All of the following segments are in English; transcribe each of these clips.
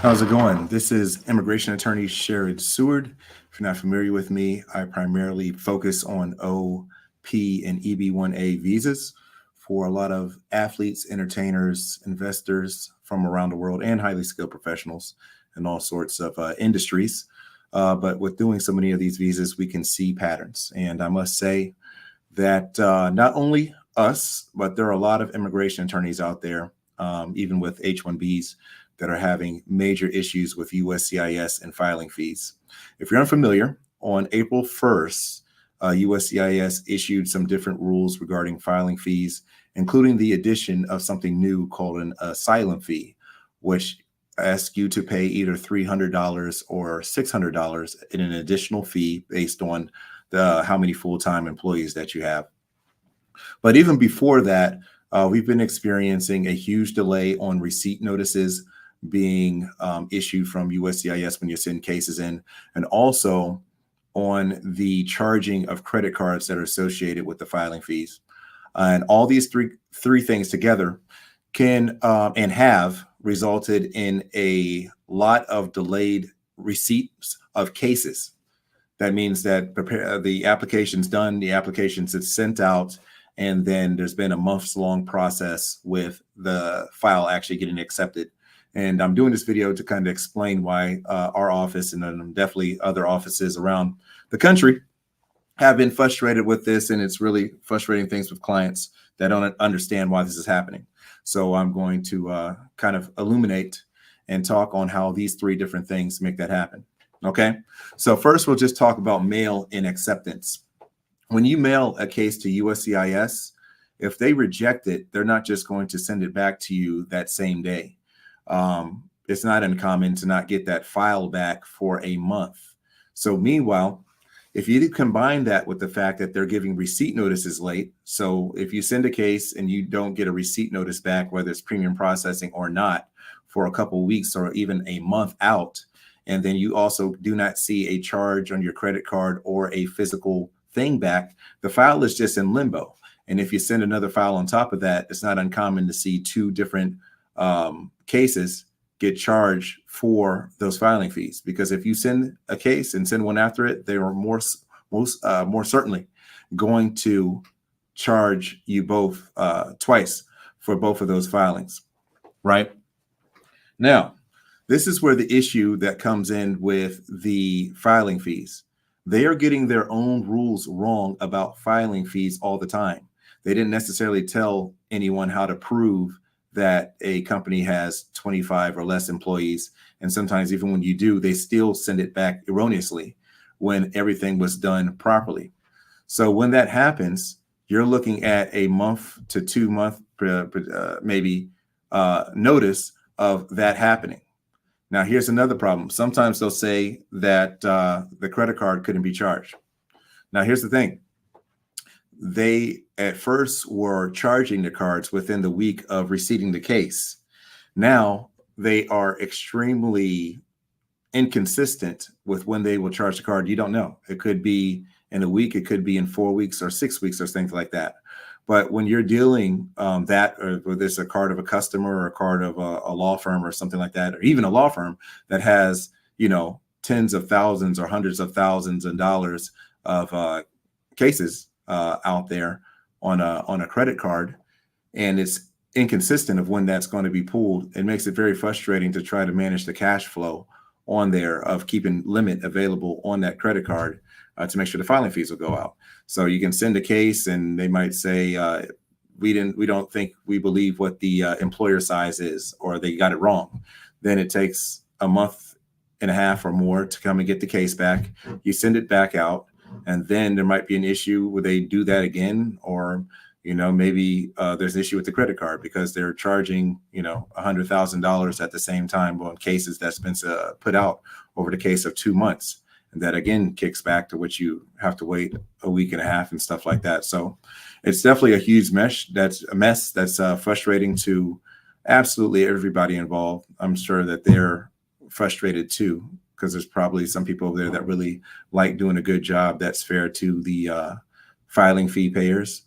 How's it going? This is immigration attorney Sherrod Seward. If you're not familiar with me, I primarily focus on OP and EB-1A visas for a lot of athletes, entertainers, investors from around the world, and highly skilled professionals in all sorts of industries. But with doing so many of these visas, we can see patterns. And I must say that not only us, but there are a lot of immigration attorneys out there, even with H-1Bs, that are having major issues with USCIS and filing fees. If you're unfamiliar, on April 1st, USCIS issued some different rules regarding filing fees, including the addition of something new called an asylum fee, which asks you to pay either $300 or $600 in an additional fee based on how many full-time employees that you have. But even before that, we've been experiencing a huge delay on receipt notices being issued from USCIS when you send cases in, and also on the charging of credit cards that are associated with the filing fees. And all these three things together can and have resulted in a lot of delayed receipts of cases. That means that the application's done, the applications is sent out, and then there's been a months-long process with the file actually getting accepted. And I'm doing this video to kind of explain why our office and definitely other offices around the country have been frustrated with this, and it's really frustrating things with clients that don't understand why this is happening. So I'm going to kind of illuminate and talk on how these three different things make that happen. Okay, so first we'll just talk about mail-in acceptance. When you mail a case to USCIS, if they reject it, they're not just going to send it back to you that same day. It's not uncommon to not get that file back for a month. So meanwhile, if you combine that with the fact that they're giving receipt notices late, so if you send a case and you don't get a receipt notice back, whether it's premium processing or not, for a couple of weeks or even a month out, and then you also do not see a charge on your credit card or a physical thing back, the file is just in limbo. And if you send another file on top of that, it's not uncommon to see two different cases get charged for those filing fees, because if you send a case and send one after it, they are more certainly going to charge you both twice for both of those filings, right? Now, this is where the issue that comes in with the filing fees. They are getting their own rules wrong about filing fees all the time. They didn't necessarily tell anyone how to prove that a company has 25 or less employees. And sometimes even when you do, they still send it back erroneously when everything was done properly. So when that happens, you're looking at a month to 2 month maybe notice of that happening. Now, here's another problem. Sometimes they'll say that the credit card couldn't be charged. Now, here's the thing. They at first were charging the cards within the week of receiving the case. Now they are extremely inconsistent with when they will charge the card. You don't know. It could be in a week, it could be in 4 weeks or 6 weeks or things like that. But when you're dealing that, or whether it's a card of a customer or a card of a law firm or something like that, or even a law firm that has, you know, tens of thousands or hundreds of thousands of dollars of cases out there on a credit card, and it's inconsistent of when that's going to be pulled, it makes it very frustrating to try to manage the cash flow on there of keeping limit available on that credit card to make sure the filing fees will go out. So you can send a case and they might say, we don't think we believe what the employer size is, or they got it wrong. Then it takes a month and a half or more to come and get the case back. You send it back out, and then there might be an issue where they do that again, or, you know, maybe there's an issue with the credit card because they're charging, you know, $100,000 at the same time on cases that's been put out over the case of 2 months. And that again kicks back to which you have to wait a week and a half and stuff like that. So it's definitely a huge mess. That's frustrating to absolutely everybody involved. I'm sure that they're frustrated too, because there's probably some people over there that really like doing a good job that's fair to the filing fee payers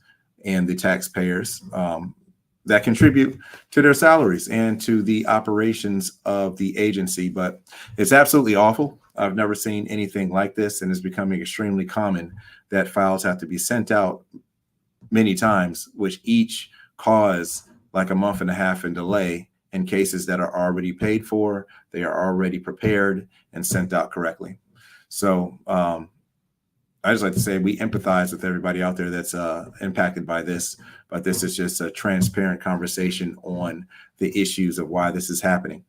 and the taxpayers. that contribute to their salaries and to the operations of the agency. But it's absolutely awful. I've never seen anything like this, and it's becoming extremely common that files have to be sent out many times, which each cause like a month and a half in delay in cases that are already paid for, they are already prepared and sent out correctly. So I just like to say we empathize with everybody out there that's impacted by this, but this is just a transparent conversation on the issues of why this is happening.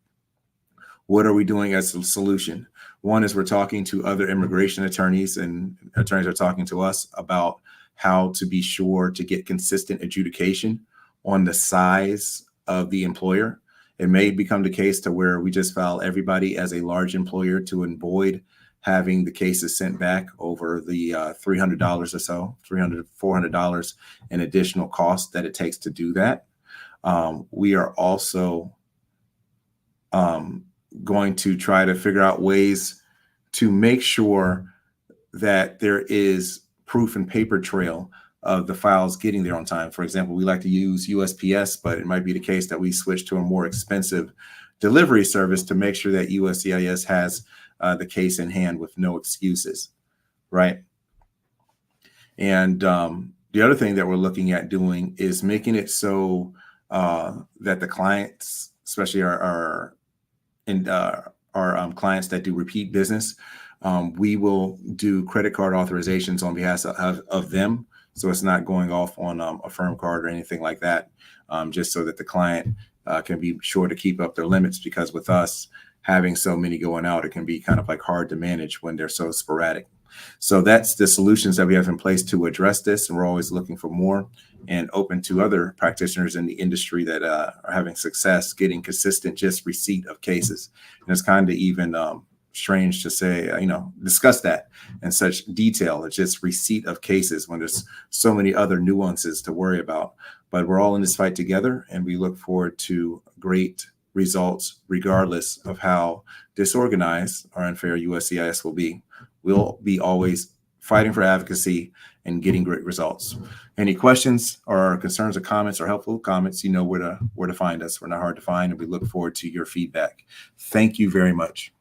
What are we doing as a solution? One is we're talking to other immigration attorneys, and attorneys are talking to us about how to be sure to get consistent adjudication on the size of the employer. It may become the case to where we just file everybody as a large employer to avoid having the cases sent back over the $300 or so, $300, $400 in additional cost that it takes to do that. We are also going to try to figure out ways to make sure that there is proof and paper trail of the files getting there on time. For example, we like to use USPS, but it might be the case that we switch to a more expensive delivery service to make sure that USCIS has the case in hand with no excuses, right? And the other thing that we're looking at doing is making it so that the clients, especially our clients that do repeat business, we will do credit card authorizations on behalf of them. So it's not going off on a firm card or anything like that, just so that the client can be sure to keep up their limits, because with us having so many going out, it can be kind of like hard to manage when they're so sporadic. So that's the solutions that we have in place to address this. And we're always looking for more and open to other practitioners in the industry that are having success getting consistent just receipt of cases. And it's kind of even strange to say, discuss that in such detail. It's just receipt of cases when there's so many other nuances to worry about. But we're all in this fight together, and we look forward to great results regardless of how disorganized or unfair USCIS will be. We'll be always fighting for advocacy and getting great results. Any questions or concerns or comments or helpful comments, you know where to find us. We're not hard to find, and we look forward to your feedback. Thank you very much.